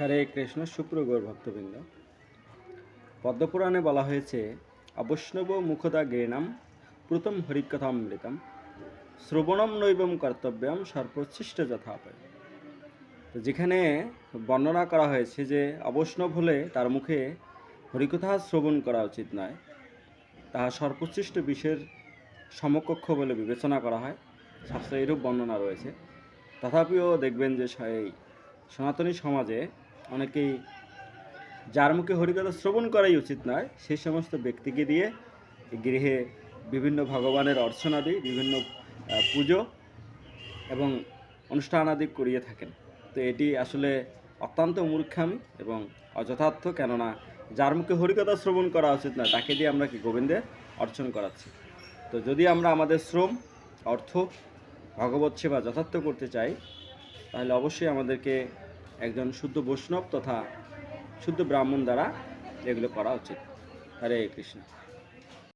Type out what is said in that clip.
হরে কৃষ্ণ। সুপ্রগৌর ভক্তবৃন্দ, পদ্মপুরাণে বলা হয়েছে, অবৈষ্ণব মুখদা গৃণাম প্রথম হরিকথামৃতম শ্রবণম নৈবম কর্তব্যম সর্বোচ্ছিষ্ট যথাপয়। তো যেখানে বর্ণনা করা হয়েছে যে অবৈষ্ণব হলে তার মুখে হরিকথা শ্রবণ করা উচিত নয়, তাহা সর্বোচ্ছিষ্ট বিষয়ের সমকক্ষ বলে বিবেচনা করা হয়। শাস্ত্রে এরূপ বর্ণনা রয়েছে। তথাপিও দেখবেন যে এই সনাতনী সমাজে অনেকেই যার মুখে হরিকথা শ্রবণ করাই উচিত নয়, সেই সমস্ত ব্যক্তিকে দিয়ে গৃহে বিভিন্ন ভগবানের অর্চনাদি, বিভিন্ন পুজো এবং অনুষ্ঠানাদি করিয়ে থাকেন। তো এটি আসলে অত্যন্ত মূর্খামি এবং অযথার্থ। কেননা যার মুখে হরিকথা শ্রবণ করা উচিত নয়, তাকে দিয়ে আমরা কি গোবিন্দের অর্চন করাচ্ছি। তো যদি আমরা আমাদের শ্রম, অর্থ, ভগবত সেবা যথার্থ করতে চাই, তাহলে অবশ্যই আমাদেরকে একজন শুদ্ধ বৈষ্ণব তথা শুদ্ধ ব্রাহ্মণ দ্বারা এগুলো করা উচিত। হরে কৃষ্ণ।